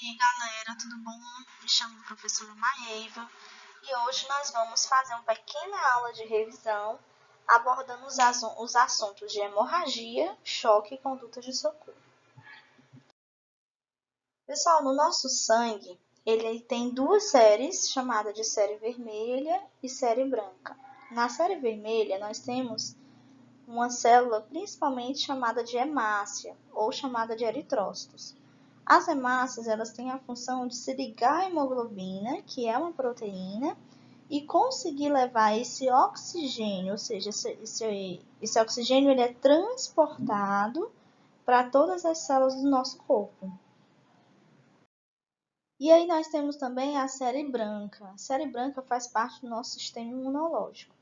E aí, galera, tudo bom? Me chamo professora Maeva e hoje nós vamos fazer uma pequena aula de revisão abordando os assuntos de hemorragia, choque e conduta de socorro. Pessoal, no nosso sangue, ele tem duas séries, chamadas de série vermelha e série branca. Na série vermelha, nós temos uma célula principalmente chamada de hemácia ou chamada de eritrócitos. As hemácias, elas têm a função de se ligar à hemoglobina, que é uma proteína, e conseguir levar esse oxigênio, ou seja, esse oxigênio ele é transportado para todas as células do nosso corpo. E aí nós temos também a série branca. A série branca faz parte do nosso sistema imunológico.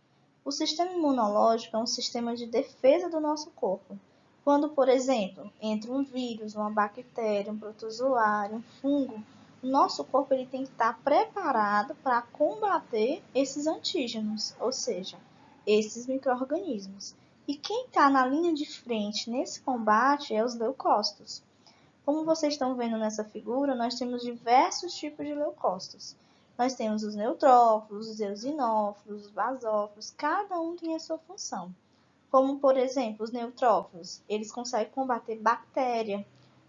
O sistema imunológico é um sistema de defesa do nosso corpo. Quando, por exemplo, entra um vírus, uma bactéria, um protozoário, um fungo, o nosso corpo ele tem que estar preparado para combater esses antígenos, ou seja, esses micro-organismos. E quem está na linha de frente nesse combate é os leucócitos. Como vocês estão vendo nessa figura, nós temos diversos tipos de leucócitos. Nós temos os neutrófilos, os eosinófilos, os basófilos, cada um tem a sua função. Como, por exemplo, os neutrófilos, eles conseguem combater bactéria.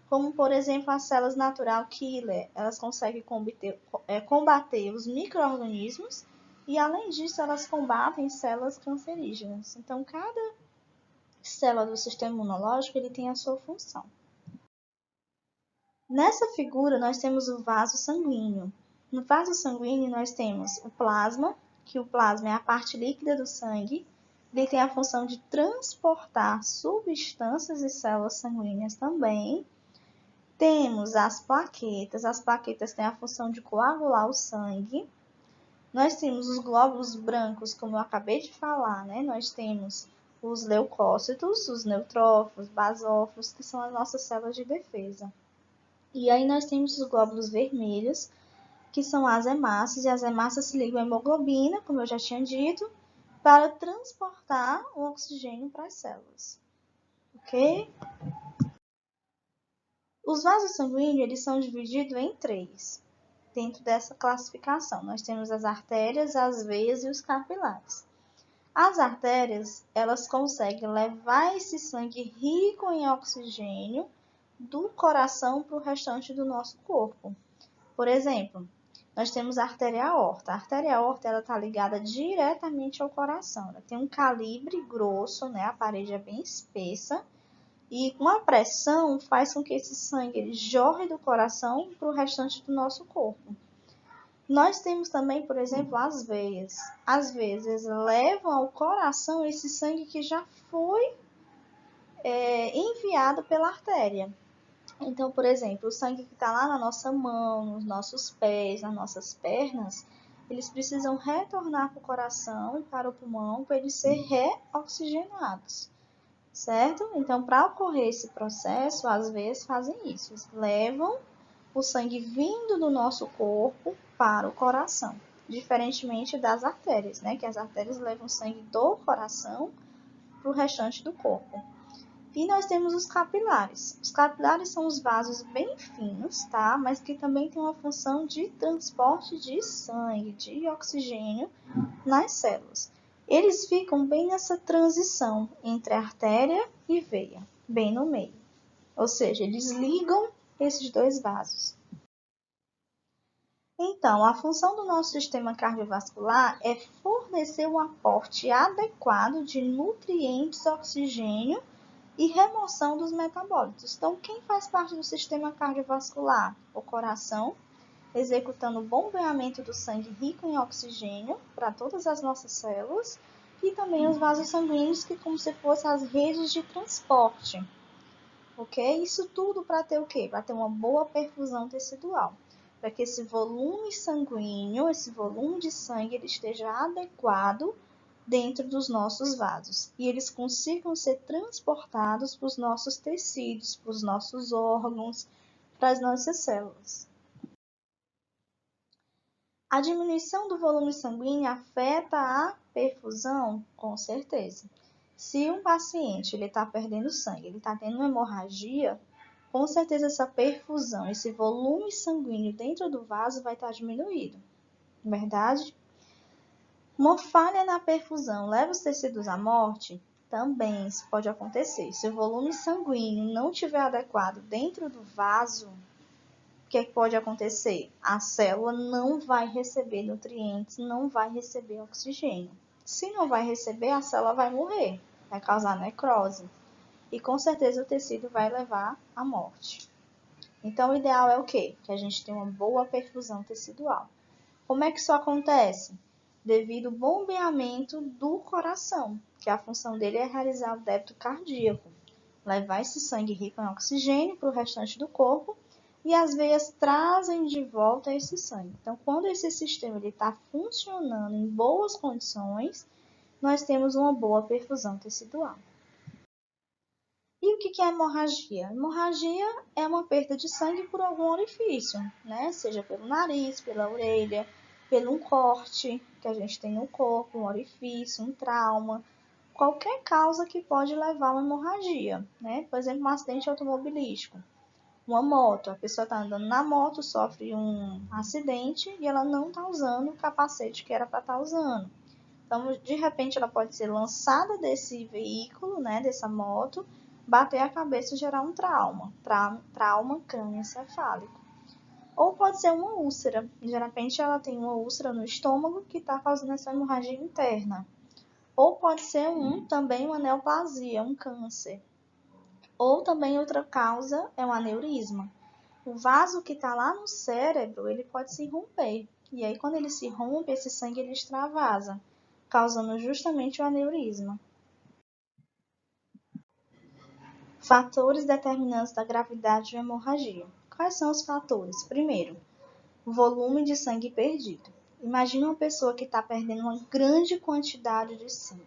Como, por exemplo, as células natural killer, elas conseguem combater os micro-organismos e, além disso, elas combatem células cancerígenas. Então, cada célula do sistema imunológico ele tem a sua função. Nessa figura, nós temos o vaso sanguíneo. No vaso sanguíneo, nós temos o plasma, que o plasma é a parte líquida do sangue. Ele tem a função de transportar substâncias e células sanguíneas também. Temos as plaquetas têm a função de coagular o sangue. Nós temos os glóbulos brancos, como eu acabei de falar, né? Nós temos os leucócitos, os neutrófilos, basófilos, que são as nossas células de defesa. E aí nós temos os glóbulos vermelhos, que são as hemácias, e as hemácias se ligam à hemoglobina, como eu já tinha dito, para transportar o oxigênio para as células. Ok? Os vasos sanguíneos eles são divididos em três, dentro dessa classificação. Nós temos as artérias, as veias e os capilares. As artérias, elas conseguem levar esse sangue rico em oxigênio do coração para o restante do nosso corpo. Por exemplo, nós temos a artéria aorta. A artéria aorta está ligada diretamente ao coração. Ela tem um calibre grosso, né? A parede é bem espessa. E com a pressão faz com que esse sangue ele jorre do coração para o restante do nosso corpo. Nós temos também, por exemplo, as veias. As veias levam ao coração esse sangue que já foi enviado pela artéria. Então, por exemplo, o sangue que está lá na nossa mão, nos nossos pés, nas nossas pernas, eles precisam retornar para o coração e para o pulmão para eles serem reoxigenados, certo? Então, para ocorrer esse processo, as veias fazem isso, eles levam o sangue vindo do nosso corpo para o coração, diferentemente das artérias, né? Que as artérias levam o sangue do coração para o restante do corpo. E nós temos os capilares. Os capilares são os vasos bem finos, tá? Mas que também têm uma função de transporte de sangue, de oxigênio nas células. Eles ficam bem nessa transição entre artéria e veia, bem no meio. Ou seja, eles ligam esses dois vasos. Então, a função do nosso sistema cardiovascular é fornecer um aporte adequado de nutrientes, oxigênio e remoção dos metabólitos. Então, quem faz parte do sistema cardiovascular? O coração, executando o bombeamento do sangue rico em oxigênio para todas as nossas células, e também os vasos sanguíneos, que como se fossem as redes de transporte. Ok? Isso tudo para ter o quê? Para ter uma boa perfusão tecidual. Para que esse volume sanguíneo, esse volume de sangue, ele esteja adequado dentro dos nossos vasos e eles consigam ser transportados para os nossos tecidos, para os nossos órgãos, para as nossas células. A diminuição do volume sanguíneo afeta a perfusão? Com certeza. Se um paciente está perdendo sangue, ele está tendo uma hemorragia, com certeza essa perfusão, esse volume sanguíneo dentro do vaso vai estar diminuído, verdade? Uma falha na perfusão leva os tecidos à morte? Também isso pode acontecer. Se o volume sanguíneo não estiver adequado dentro do vaso, o que pode acontecer? A célula não vai receber nutrientes, não vai receber oxigênio. Se não vai receber, a célula vai morrer, vai causar necrose. E com certeza o tecido vai levar à morte. Então, o ideal é o quê? Que a gente tenha uma boa perfusão tecidual. Como é que isso acontece? Devido ao bombeamento do coração, que a função dele é realizar o débito cardíaco, levar esse sangue rico em oxigênio para o restante do corpo e as veias trazem de volta esse sangue. Então, quando esse sistema está funcionando em boas condições, nós temos uma boa perfusão tecidual. E o que é hemorragia? Hemorragia é uma perda de sangue por algum orifício, né? Seja pelo nariz, pela orelha, pelo um corte que a gente tem no corpo, um orifício, um trauma, qualquer causa que pode levar a uma hemorragia, né? Por exemplo, um acidente automobilístico, uma moto, a pessoa está andando na moto, sofre um acidente e ela não está usando o capacete que era para estar usando. Então, de repente, ela pode ser lançada desse veículo, né, dessa moto, bater a cabeça e gerar um trauma crânioencefálico. Ou pode ser uma úlcera. Geralmente, ela tem uma úlcera no estômago que está causando essa hemorragia interna. Ou pode ser também uma neoplasia, um câncer. Ou também outra causa é um aneurisma. O vaso que está lá no cérebro, ele pode se romper. E aí, quando ele se rompe, esse sangue ele extravasa, causando justamente o aneurisma. Fatores determinantes da gravidade de uma hemorragia. Quais são os fatores? Primeiro, o volume de sangue perdido. Imagina uma pessoa que está perdendo uma grande quantidade de sangue.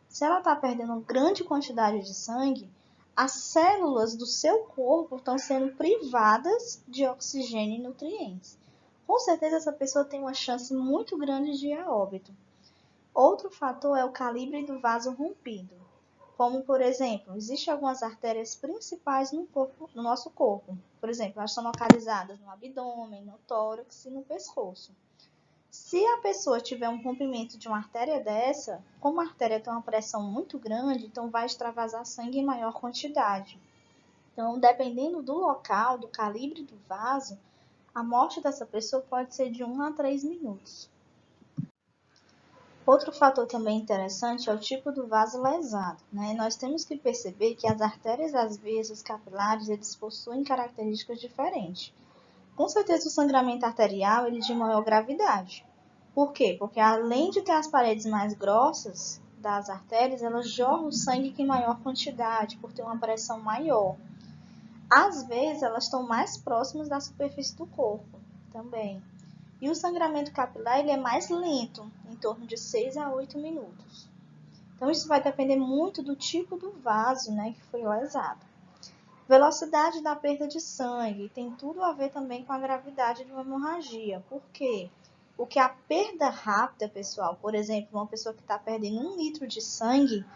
Se ela está perdendo uma grande quantidade de sangue, as células do seu corpo estão sendo privadas de oxigênio e nutrientes. Com certeza essa pessoa tem uma chance muito grande de ir a óbito. Outro fator é o calibre do vaso rompido. Como, por exemplo, existem algumas artérias principais no nosso corpo. Por exemplo, elas estão localizadas no abdômen, no tórax e no pescoço. Se a pessoa tiver um rompimento de uma artéria dessa, como a artéria tem uma pressão muito grande, então vai extravasar sangue em maior quantidade. Então, dependendo do local, do calibre do vaso, a morte dessa pessoa pode ser de 1 a 3 minutos. Outro fator também interessante é o tipo do vaso lesado, né? Nós temos que perceber que as artérias, as veias, os capilares, eles possuem características diferentes. Com certeza o sangramento arterial ele é de maior gravidade. Por quê? Porque além de ter as paredes mais grossas das artérias, elas jorram o sangue em maior quantidade, por ter uma pressão maior. Às vezes, elas estão mais próximas da superfície do corpo também. E o sangramento capilar ele é mais lento, em torno de 6 a 8 minutos. Então, isso vai depender muito do tipo do vaso, né, que foi lesado. Velocidade da perda de sangue tem tudo a ver também com a gravidade de uma hemorragia. Por quê? Porque a perda rápida, pessoal, por exemplo, uma pessoa que está perdendo 1 litro de sangue,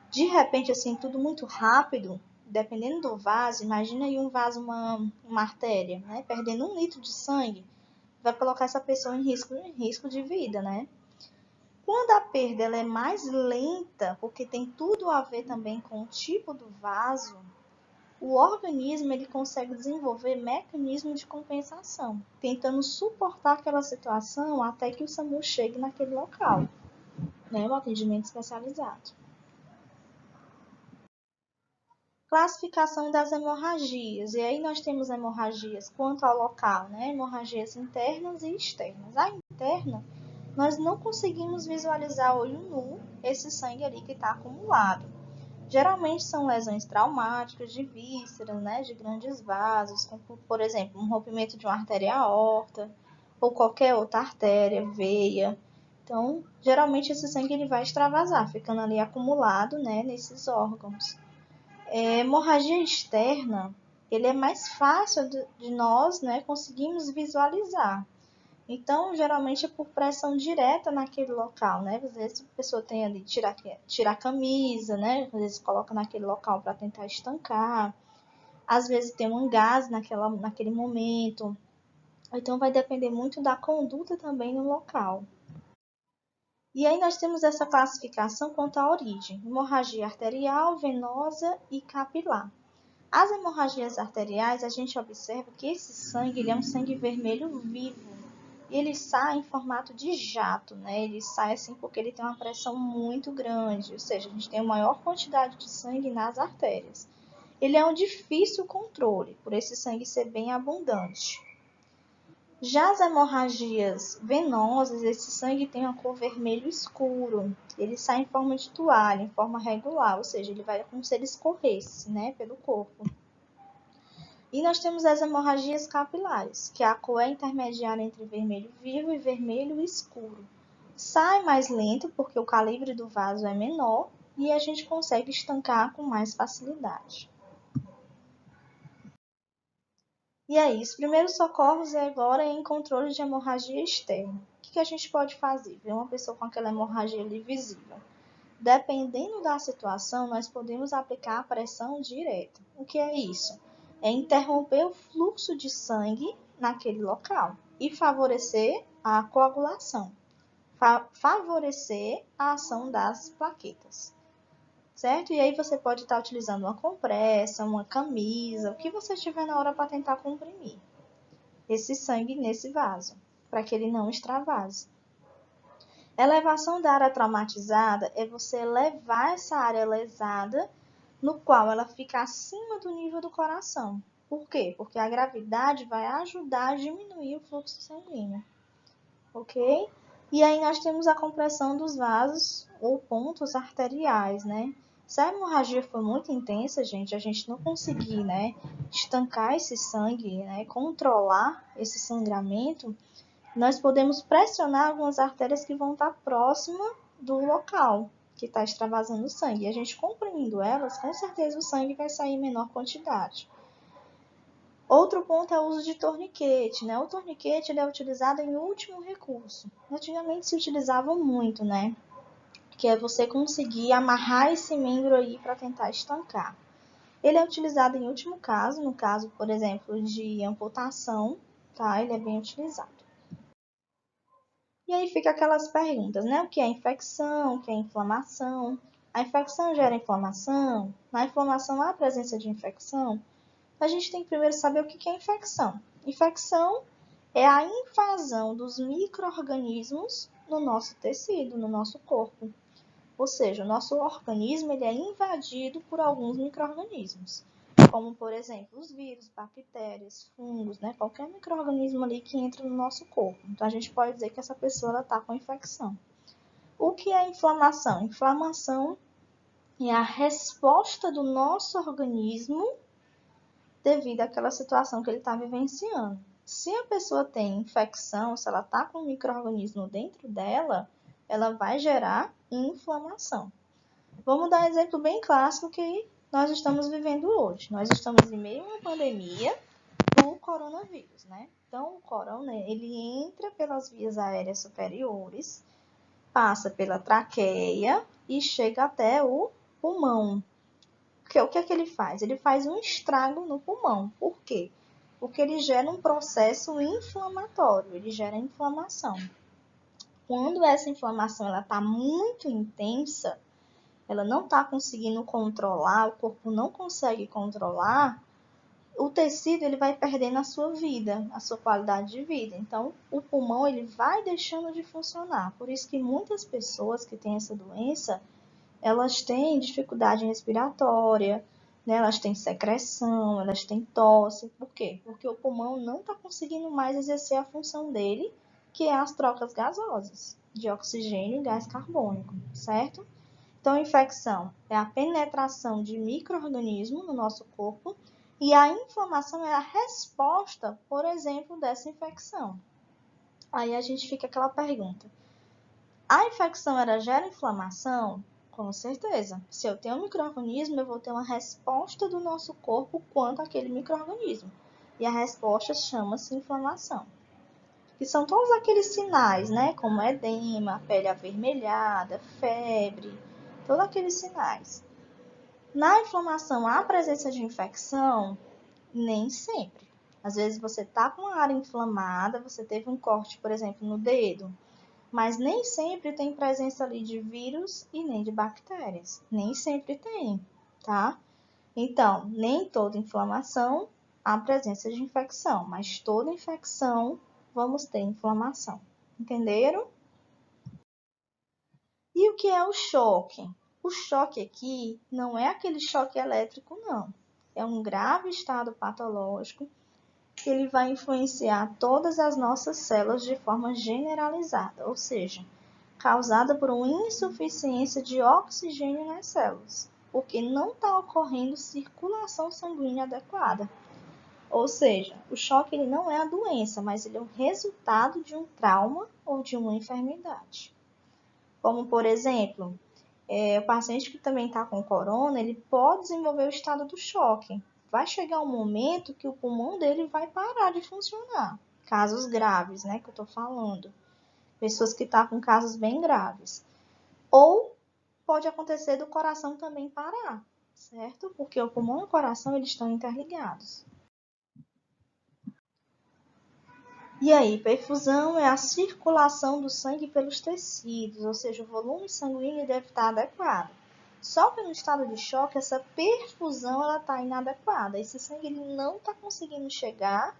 de repente, assim, tudo muito rápido, dependendo do vaso, imagina aí um vaso, uma artéria, né, perdendo 1 litro de sangue, vai colocar essa pessoa em risco de vida, né? Quando a perda ela é mais lenta, porque tem tudo a ver também com o tipo do vaso, o organismo ele consegue desenvolver mecanismos de compensação, tentando suportar aquela situação até que o SAMU chegue naquele local, né? Um atendimento especializado. Classificação das hemorragias. E aí nós temos hemorragias quanto ao local, né? Hemorragias internas e externas. A interna, nós não conseguimos visualizar a olho nu esse sangue ali que está acumulado. Geralmente são lesões traumáticas de vísceras, né? De grandes vasos, como, por exemplo, um rompimento de uma artéria aorta ou qualquer outra artéria, veia. Então, geralmente esse sangue ele vai extravasar, ficando ali acumulado, né? Nesses órgãos. Hemorragia externa, ele é mais fácil de nós, né, conseguirmos visualizar. Então, geralmente é por pressão direta naquele local, né? Às vezes a pessoa tem ali tirar a camisa, né? Às vezes coloca naquele local para tentar estancar. às vezes tem um gás naquele momento. Então vai depender muito da conduta também no local. E aí nós temos essa classificação quanto à origem: hemorragia arterial, venosa e capilar. As hemorragias arteriais, a gente observa que esse sangue ele é um sangue vermelho vivo. E ele sai em formato de jato, né? Ele sai assim porque ele tem uma pressão muito grande, ou seja, a gente tem uma maior quantidade de sangue nas artérias. Ele é um difícil controle, por esse sangue ser bem abundante. Já as hemorragias venosas, esse sangue tem uma cor vermelho escuro. Ele sai em forma de toalha, em forma regular, ou seja, ele vai como se ele escorresse, né, pelo corpo. E nós temos as hemorragias capilares, que a cor é intermediária entre vermelho vivo e vermelho escuro. Sai mais lento porque o calibre do vaso é menor e a gente consegue estancar com mais facilidade. E aí, os primeiros socorros é agora em controle de hemorragia externa. O que a gente pode fazer? Ver uma pessoa com aquela hemorragia ali visível. Dependendo da situação, nós podemos aplicar a pressão direta. O que é isso? É interromper o fluxo de sangue naquele local e favorecer a coagulação, favorecer a ação das plaquetas, certo? E aí você pode estar utilizando uma compressa, uma camisa, o que você tiver na hora para tentar comprimir esse sangue nesse vaso, para que ele não extravase. Elevação da área traumatizada é você elevar essa área lesada, no qual ela fica acima do nível do coração. Por quê? Porque a gravidade vai ajudar a diminuir o fluxo sanguíneo, ok? E aí nós temos a compressão dos vasos ou pontos arteriais, né? Se a hemorragia for muito intensa, gente, a gente não conseguir, né, estancar esse sangue, né, controlar esse sangramento, nós podemos pressionar algumas artérias que vão estar próximas do local que está extravasando o sangue. E a gente comprimindo elas, com certeza o sangue vai sair em menor quantidade. Outro ponto é o uso de torniquete, né? O torniquete ele é utilizado em último recurso. Antigamente se utilizava muito, né? Que é você conseguir amarrar esse membro aí para tentar estancar. Ele é utilizado em último caso, no caso, por exemplo, de amputação, tá? Ele é bem utilizado. E aí fica aquelas perguntas, né? O que é infecção? O que é inflamação? A infecção gera inflamação? Na inflamação há a presença de infecção? A gente tem que primeiro saber o que é infecção. Infecção é a invasão dos micro-organismos no nosso tecido, no nosso corpo. Ou seja, o nosso organismo ele é invadido por alguns micro-organismos, como, por exemplo, os vírus, bactérias, fungos, né? Qualquer micro-organismo ali que entra no nosso corpo. Então, a gente pode dizer que essa pessoa está com infecção. O que é inflamação? Inflamação é a resposta do nosso organismo devido àquela situação que ele está vivenciando. Se a pessoa tem infecção, se ela está com um micro-organismo dentro dela, ela vai gerar inflamação. Vamos dar um exemplo bem clássico que nós estamos vivendo hoje. Nós estamos em meio a uma pandemia do coronavírus, né? Então, o corona, ele entra pelas vias aéreas superiores, passa pela traqueia e chega até o pulmão. O que é que ele faz? Ele faz um estrago no pulmão. Por quê? Porque ele gera um processo inflamatório, ele gera inflamação. Quando essa inflamação está muito intensa, ela não está conseguindo controlar, o corpo não consegue controlar, o tecido ele vai perdendo a sua vida, a sua qualidade de vida. Então, o pulmão ele vai deixando de funcionar. Por isso que muitas pessoas que têm essa doença, elas têm dificuldade respiratória, né? Elas têm secreção, elas têm tosse. Por quê? Porque o pulmão não está conseguindo mais exercer a função dele, que é as trocas gasosas de oxigênio e gás carbônico, certo? Então, a infecção é a penetração de micro-organismos no nosso corpo e a inflamação é a resposta, por exemplo, dessa infecção. Aí a gente fica aquela pergunta: a infecção ela gera inflamação? Com certeza. Se eu tenho um micro-organismo, eu vou ter uma resposta do nosso corpo quanto àquele micro-organismo. E a resposta chama-se inflamação. Que são todos aqueles sinais, né? Como edema, pele avermelhada, febre, todos aqueles sinais. Na inflamação, há presença de infecção? Nem sempre. Às vezes você tá com a área inflamada, você teve um corte, por exemplo, no dedo, mas nem sempre tem presença ali de vírus e nem de bactérias. Nem sempre tem, tá? Então, nem toda inflamação há presença de infecção, mas toda infecção vamos ter inflamação. Entenderam? E o que é o choque? O choque aqui não é aquele choque elétrico, não. É um grave estado patológico que ele vai influenciar todas as nossas células de forma generalizada, ou seja, causada por uma insuficiência de oxigênio nas células, porque não está ocorrendo circulação sanguínea adequada. Ou seja, o choque ele não é a doença, mas ele é o resultado de um trauma ou de uma enfermidade. Como, por exemplo, o paciente que também está com corona, ele pode desenvolver o estado do choque. Vai chegar um momento que o pulmão dele vai parar de funcionar. Casos graves, né, que eu estou falando. Pessoas que estão com casos bem graves. Ou pode acontecer do coração também parar, certo? Porque o pulmão e o coração, eles estão interligados. E aí, perfusão é a circulação do sangue pelos tecidos, ou seja, o volume sanguíneo deve estar adequado. Só que no estado de choque, essa perfusão está inadequada. Esse sangue ele não está conseguindo chegar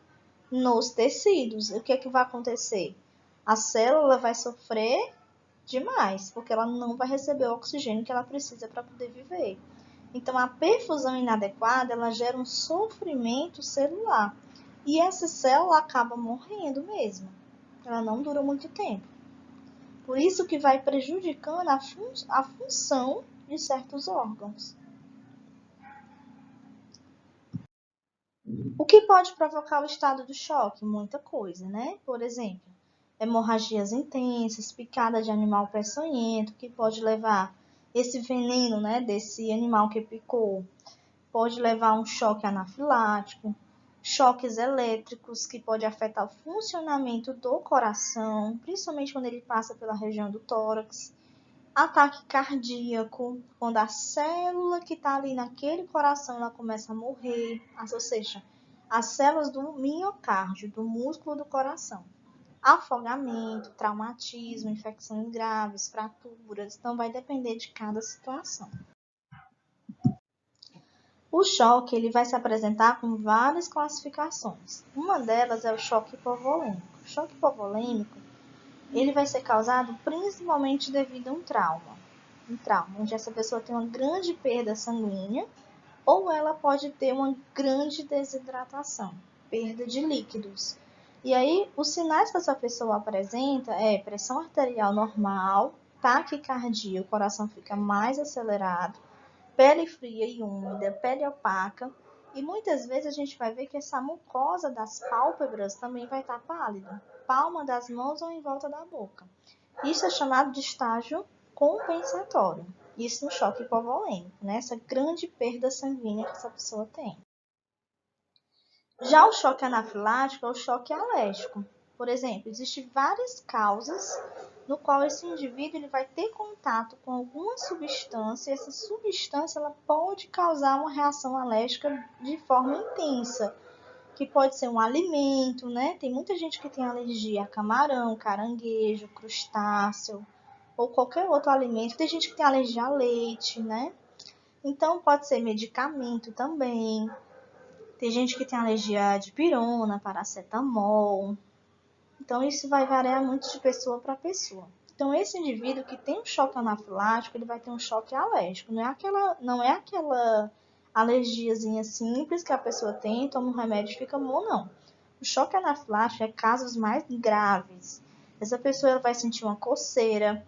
nos tecidos. O que é que vai acontecer? A célula vai sofrer demais, porque ela não vai receber o oxigênio que ela precisa para poder viver. Então, a perfusão inadequada, ela gera um sofrimento celular. E essa célula acaba morrendo mesmo. Ela não dura muito tempo. Por isso que vai prejudicando a função de certos órgãos. O que pode provocar o estado do choque? Muita coisa, né? Por exemplo, hemorragias intensas, picada de animal peçonhento, que pode levar esse veneno, né, desse animal que picou, pode levar a um choque anafilático, choques elétricos, que pode afetar o funcionamento do coração, principalmente quando ele passa pela região do tórax. Ataque cardíaco, quando a célula que está ali naquele coração ela começa a morrer, ou seja, as células do miocárdio, do músculo do coração. Afogamento, traumatismo, infecções graves, fraturas, então vai depender de cada situação. O choque ele vai se apresentar com várias classificações. Uma delas é o choque hipovolêmico. O choque hipovolêmico ele vai ser causado principalmente devido a um trauma, onde essa pessoa tem uma grande perda sanguínea ou ela pode ter uma grande desidratação, perda de líquidos. E aí, os sinais que essa pessoa apresenta é pressão arterial normal, taquicardia, o coração fica mais acelerado, pele fria e úmida, pele opaca, e muitas vezes a gente vai ver que essa mucosa das pálpebras também vai estar pálida, palma das mãos ou em volta da boca. Isso é chamado de estágio compensatório. Isso no choque hipovolêmico, né? Essa grande perda sanguínea que essa pessoa tem. Já o choque anafilático é o choque alérgico. Por exemplo, existem várias causas no qual esse indivíduo ele vai ter contato com alguma substância, e essa substância ela pode causar uma reação alérgica de forma intensa, que pode ser um alimento, né? Tem muita gente que tem alergia a camarão, caranguejo, crustáceo ou qualquer outro alimento. Tem gente que tem alergia a leite, né? Então pode ser medicamento também. Tem gente que tem alergia de pirona, paracetamol. Então, isso vai variar muito de pessoa para pessoa. Então, esse indivíduo que tem um choque anafilático, ele vai ter um choque alérgico. Não é aquela alergiazinha simples que a pessoa tem, toma um remédio e fica bom, não. O choque anafilático é casos mais graves. Essa pessoa ela vai sentir uma coceira,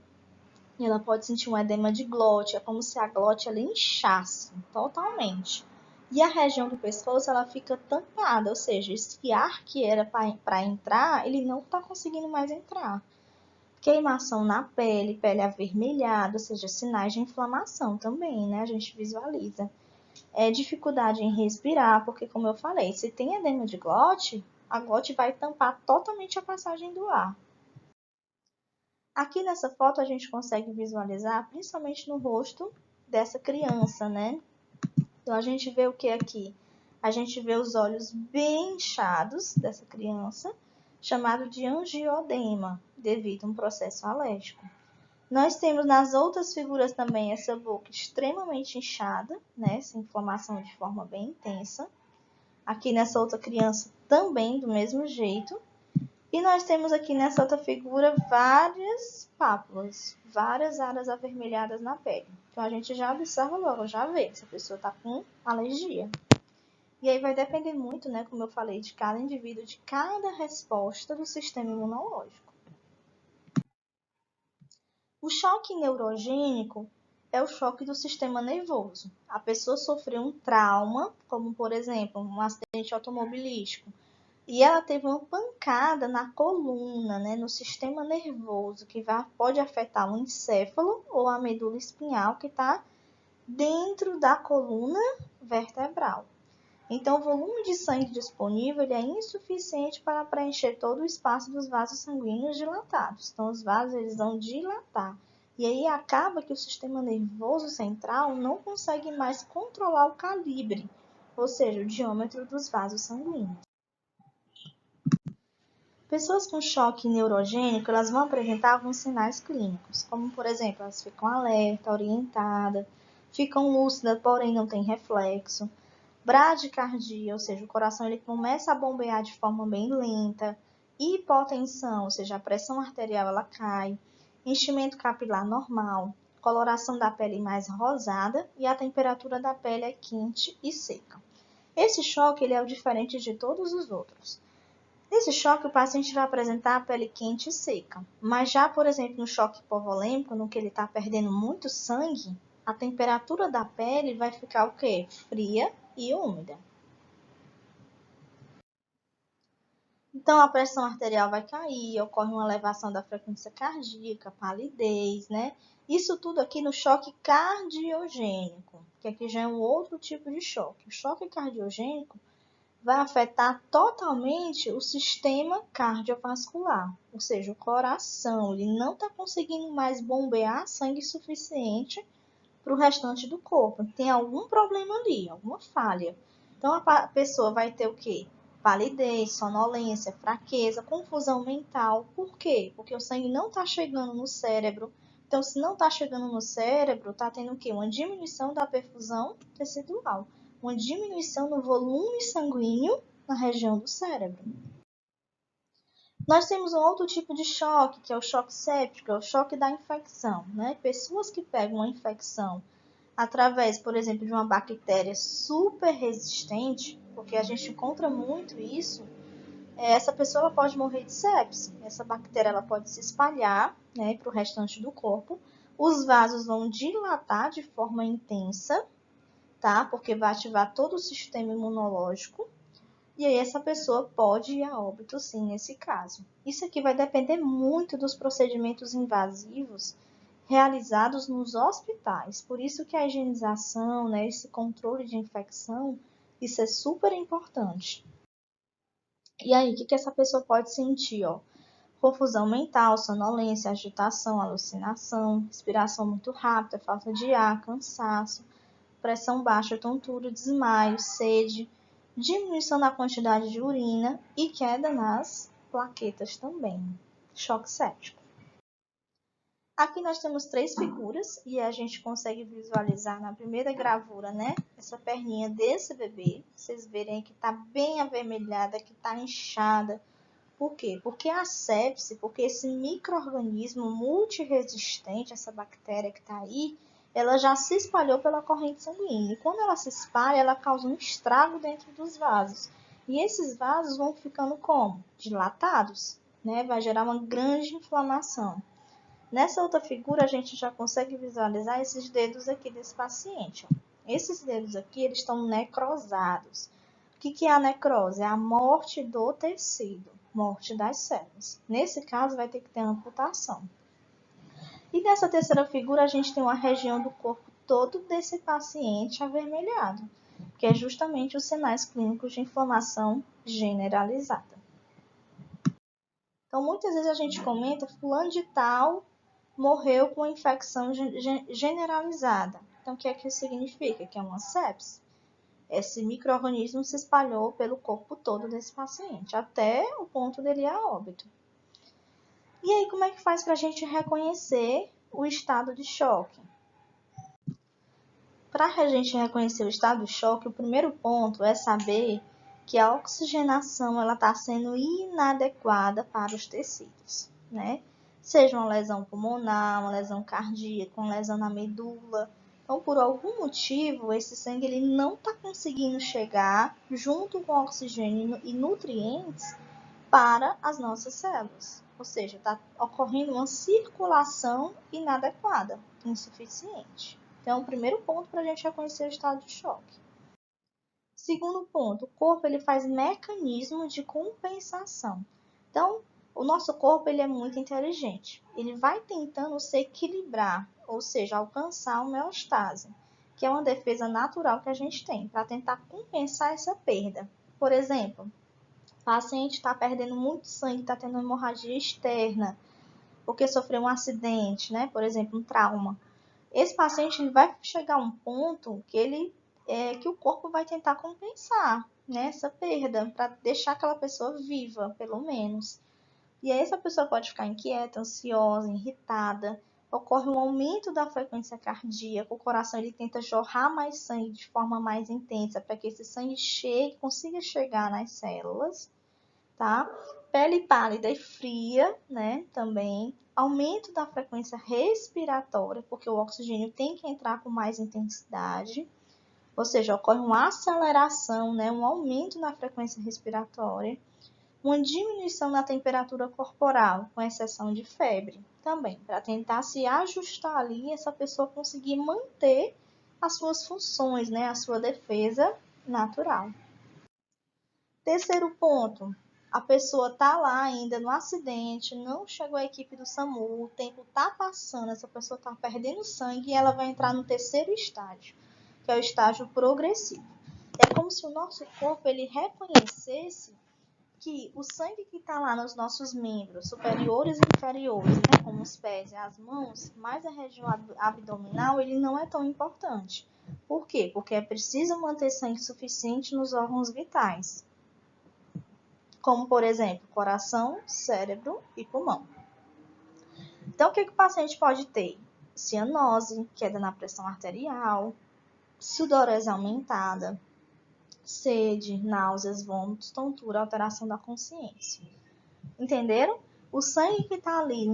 ela pode sentir um edema de glote, é como se a glote ela inchasse totalmente. E a região do pescoço ela fica tampada, ou seja, esse ar que era para entrar, ele não está conseguindo mais entrar. Queimação na pele, pele avermelhada, ou seja, sinais de inflamação também, né? A gente visualiza. Dificuldade em respirar, porque como eu falei, se tem edema de glote, a glote vai tampar totalmente a passagem do ar. Aqui nessa foto a gente consegue visualizar, principalmente no rosto dessa criança, né? Então a gente vê o que aqui? a gente vê os olhos bem inchados dessa criança, chamado de angiodema, devido a um processo alérgico. Nós temos nas outras figuras também essa boca extremamente inchada, né? Essa inflamação de forma bem intensa. Aqui nessa outra criança também do mesmo jeito. E nós temos aqui nessa outra figura várias pápulas, várias áreas avermelhadas na pele. Então a gente já observa logo, já vê se a pessoa está com alergia. E aí vai depender muito, né, como eu falei, de cada indivíduo, de cada resposta do sistema imunológico. O choque neurogênico é o choque do sistema nervoso. A pessoa sofreu um trauma, como por exemplo, um acidente automobilístico, e ela teve uma pancada na coluna, né, no sistema nervoso, que pode afetar o encéfalo ou a medula espinhal, que está dentro da coluna vertebral. Então, o volume de sangue disponível é insuficiente para preencher todo o espaço dos vasos sanguíneos dilatados. Então, os vasos eles vão dilatar. E aí acaba que o sistema nervoso central não consegue mais controlar o calibre, ou seja, o diâmetro dos vasos sanguíneos. Pessoas com choque neurogênico, elas vão apresentar alguns sinais clínicos, como, por exemplo, elas ficam alerta, orientada, ficam lúcidas, porém não têm reflexo. Bradicardia, ou seja, o coração ele começa a bombear de forma bem lenta. Hipotensão, ou seja, a pressão arterial ela cai. Enchimento capilar normal. Coloração da pele mais rosada e a temperatura da pele é quente e seca. Esse choque ele é o diferente de todos os outros. Nesse choque, o paciente vai apresentar a pele quente e seca. Mas já, por exemplo, no choque hipovolêmico, no que ele está perdendo muito sangue, a temperatura da pele vai ficar o quê? Fria e úmida. Então, a pressão arterial vai cair, ocorre uma elevação da frequência cardíaca, palidez, né? Isso tudo aqui no choque cardiogênico, que aqui já é um outro tipo de choque. O choque cardiogênico vai afetar totalmente o sistema cardiovascular, ou seja, o coração. Ele não está conseguindo mais bombear sangue suficiente para o restante do corpo. Tem algum problema ali, alguma falha. Então a pessoa vai ter o quê? Palidez, sonolência, fraqueza, confusão mental. Por quê? Porque o sangue não está chegando no cérebro. Então, se não está chegando no cérebro, está tendo o quê? Uma diminuição da perfusão tecidual, uma diminuição no volume sanguíneo na região do cérebro. Nós temos um outro tipo de choque, que é o choque séptico, é o choque da infecção, né? Pessoas que pegam uma infecção através, por exemplo, de uma bactéria super resistente, porque a gente encontra muito isso, essa pessoa pode morrer de sepse. Essa bactéria ela pode se espalhar, né, para o restante do corpo. Os vasos vão dilatar de forma intensa, tá? Porque vai ativar todo o sistema imunológico. E aí essa pessoa pode ir a óbito, sim, nesse caso. Isso aqui vai depender muito dos procedimentos invasivos realizados nos hospitais. Por isso que a higienização, né, esse controle de infecção, isso é super importante. E aí, o que essa pessoa pode sentir? Ó? Confusão mental, sonolência, agitação, alucinação, respiração muito rápida, falta de ar, cansaço, pressão baixa, tontura, desmaio, sede, diminuição da quantidade de urina e queda nas plaquetas também. Choque séptico. Aqui nós temos 3 figuras e a gente consegue visualizar na primeira gravura, né? Essa perninha desse bebê. Vocês verem que está bem avermelhada, que está inchada. Por quê? Porque a sepse, porque esse micro-organismo multiresistente, essa bactéria que está aí, ela já se espalhou pela corrente sanguínea. E quando ela se espalha, ela causa um estrago dentro dos vasos. E esses vasos vão ficando como? Dilatados, né? Vai gerar uma grande inflamação. Nessa outra figura, a gente já consegue visualizar esses dedos aqui desse paciente. Ó. Esses dedos aqui, eles estão necrosados. O que é a necrose? É a morte do tecido, morte das células. Nesse caso, vai ter que ter amputação. E nessa terceira figura, a gente tem uma região do corpo todo desse paciente avermelhado, que é justamente os sinais clínicos de inflamação generalizada. Então, muitas vezes a gente comenta, fulano de tal morreu com infecção generalizada. Então, o que é que isso significa? Que é uma sepse. esse micro-organismo se espalhou pelo corpo todo desse paciente, até o ponto dele ir a óbito. E aí, como é que faz para a gente reconhecer o estado de choque? Para a gente reconhecer o estado de choque, o primeiro ponto é saber que a oxigenação está sendo inadequada para os tecidos, né? Seja uma lesão pulmonar, uma lesão cardíaca, uma lesão na medula. Então, por algum motivo, esse sangue ele não está conseguindo chegar junto com oxigênio e nutrientes para as nossas células. Ou seja, está ocorrendo uma circulação inadequada, insuficiente. Então, o primeiro ponto para a gente reconhecer o estado de choque. Segundo ponto, o corpo ele faz mecanismo de compensação. Então, o nosso corpo ele é muito inteligente. Ele vai tentando se equilibrar, ou seja, alcançar a homeostase, que é uma defesa natural que a gente tem para tentar compensar essa perda. Por exemplo, o paciente está perdendo muito sangue, está tendo hemorragia externa, porque sofreu um acidente, né? Por exemplo, um trauma. Esse paciente ele vai chegar a um ponto que o corpo vai tentar compensar, né, essa perda, para deixar aquela pessoa viva, pelo menos. E aí essa pessoa pode ficar inquieta, ansiosa, irritada, ocorre um aumento da frequência cardíaca, o coração ele tenta jorrar mais sangue de forma mais intensa, para que esse sangue consiga chegar nas células, tá? Pele pálida e fria, né, também. Aumento da frequência respiratória, porque o oxigênio tem que entrar com mais intensidade. Ou seja, ocorre uma aceleração, né, um aumento na frequência respiratória. Uma diminuição na temperatura corporal, com exceção de febre. Também, para tentar se ajustar ali e essa pessoa conseguir manter as suas funções, né, a sua defesa natural. Terceiro ponto, a pessoa está lá ainda no acidente, não chegou a equipe do SAMU, o tempo está passando, essa pessoa está perdendo sangue e ela vai entrar no terceiro estágio, que é o estágio progressivo. É como se o nosso corpo ele reconhecesse que o sangue que está lá nos nossos membros superiores e inferiores, né, como os pés e as mãos, mais a região abdominal, ele não é tão importante. Por quê? Porque é preciso manter sangue suficiente nos órgãos vitais, como, por exemplo, coração, cérebro e pulmão. Então, o que o paciente pode ter? Cianose, queda na pressão arterial, sudorese aumentada, sede, náuseas, vômitos, tontura, alteração da consciência. Entenderam? O sangue que está ali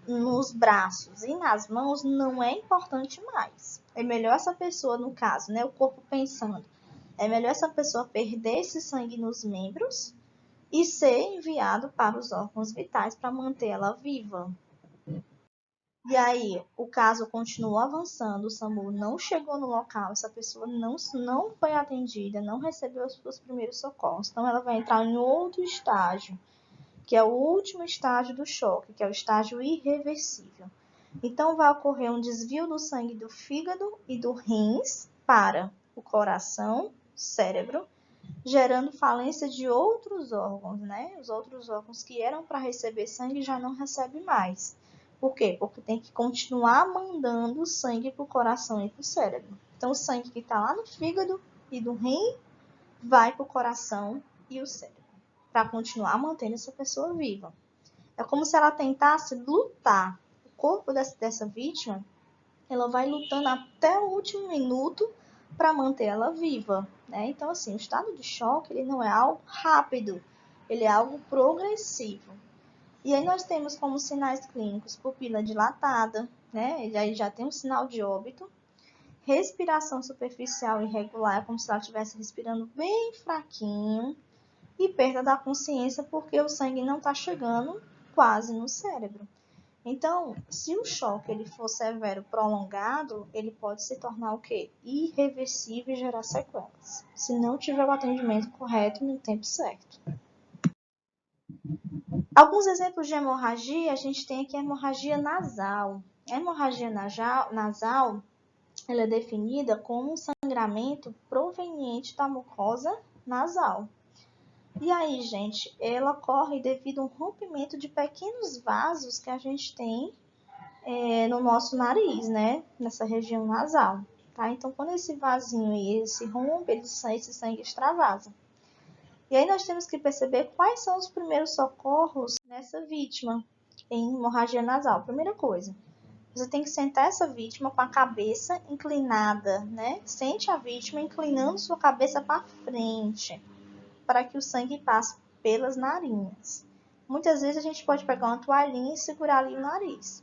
nos braços e nas mãos não é importante mais. É melhor essa pessoa, no caso, né, o corpo pensando, é melhor essa pessoa perder esse sangue nos membros e ser enviado para os órgãos vitais para manter ela viva. E aí, o caso continua avançando, o SAMU não chegou no local, essa pessoa não foi atendida, não recebeu os primeiros socorros. Então, ela vai entrar em outro estágio, que é o último estágio do choque, que é o estágio irreversível. Então, vai ocorrer um desvio do sangue do fígado e do rins para o coração, cérebro, gerando falência de outros órgãos, né? Os outros órgãos que eram para receber sangue já não recebem mais. Por quê? Porque tem que continuar mandando sangue para o coração e para o cérebro. Então, o sangue que está lá no fígado e do rim vai para o coração e o cérebro, para continuar mantendo essa pessoa viva. É como se ela tentasse lutar. O corpo dessa vítima, ela vai lutando até o último minuto para manter ela viva, né? Então, assim, o estado de choque ele não é algo rápido, ele é algo progressivo. E aí nós temos como sinais clínicos pupila dilatada, né? E aí já tem um sinal de óbito, respiração superficial irregular, como se ela estivesse respirando bem fraquinho, e perda da consciência porque o sangue não está chegando quase no cérebro. Então, se o choque ele for severo, prolongado, ele pode se tornar o quê? Irreversível e gerar sequelas, se não tiver o atendimento correto no tempo certo. Alguns exemplos de hemorragia, a gente tem aqui a hemorragia nasal. A hemorragia nasal ela é definida como um sangramento proveniente da mucosa nasal. E aí, gente, ela ocorre devido a um rompimento de pequenos vasos que a gente tem no nosso nariz, né? Nessa região nasal. tá? Então, quando esse vasinho ele se rompe, esse sangue extravasa. E aí nós temos que perceber quais são os primeiros socorros nessa vítima em hemorragia nasal. Primeira coisa, você tem que sentar essa vítima com a cabeça inclinada, né? Sente a vítima inclinando sua cabeça para frente, para que o sangue passe pelas narinas. Muitas vezes a gente pode pegar uma toalhinha e segurar ali o nariz.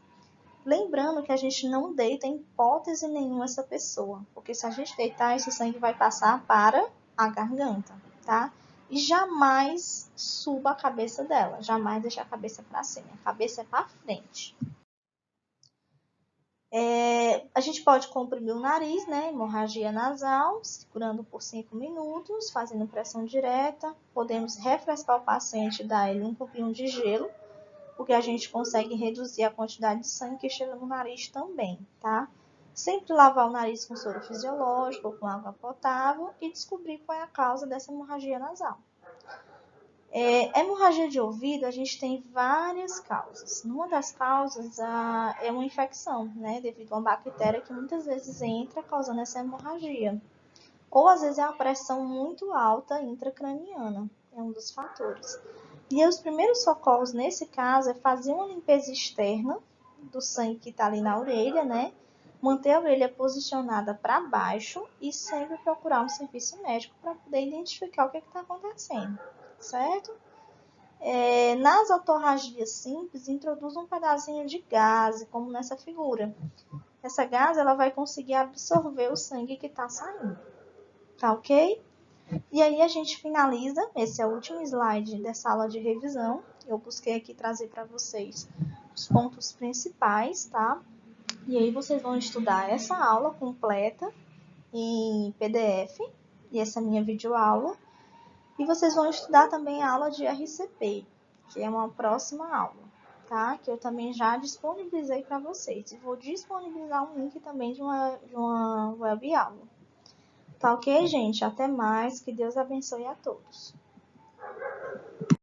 Lembrando que a gente não deita em hipótese nenhuma essa pessoa, porque se a gente deitar, esse sangue vai passar para a garganta, tá? E jamais suba a cabeça dela, jamais deixe a cabeça para cima, a cabeça é para frente. A gente pode comprimir o nariz, né? Hemorragia nasal, segurando por 5 minutos, fazendo pressão direta. Podemos refrescar o paciente, dar ele um copinho de gelo, porque a gente consegue reduzir a quantidade de sangue que chega no nariz também, tá? Sempre lavar o nariz com soro fisiológico ou com água potável e descobrir qual é a causa dessa hemorragia nasal. A hemorragia de ouvido, a gente tem várias causas. Uma das causas é uma infecção, né, devido a uma bactéria que muitas vezes entra causando essa hemorragia. Ou às vezes é a pressão muito alta intracraniana, é um dos fatores. E os primeiros socorros nesse caso é fazer uma limpeza externa do sangue que está ali na orelha, né? Manter a orelha posicionada para baixo e sempre procurar um serviço médico para poder identificar o que está acontecendo, certo? Nas otorragias simples, introduz um pedacinho de gaze, como nessa figura. Essa gaze ela vai conseguir absorver o sangue que está saindo, tá ok? E aí a gente finaliza, esse é o último slide dessa aula de revisão. Eu busquei aqui trazer para vocês os pontos principais, tá? E aí vocês vão estudar essa aula completa em PDF, e essa é a minha videoaula. E vocês vão estudar também a aula de RCP, que é uma próxima aula, tá? Que eu também já disponibilizei para vocês. E vou disponibilizar um link também de uma web aula. Tá ok, gente? Até mais. Que Deus abençoe a todos.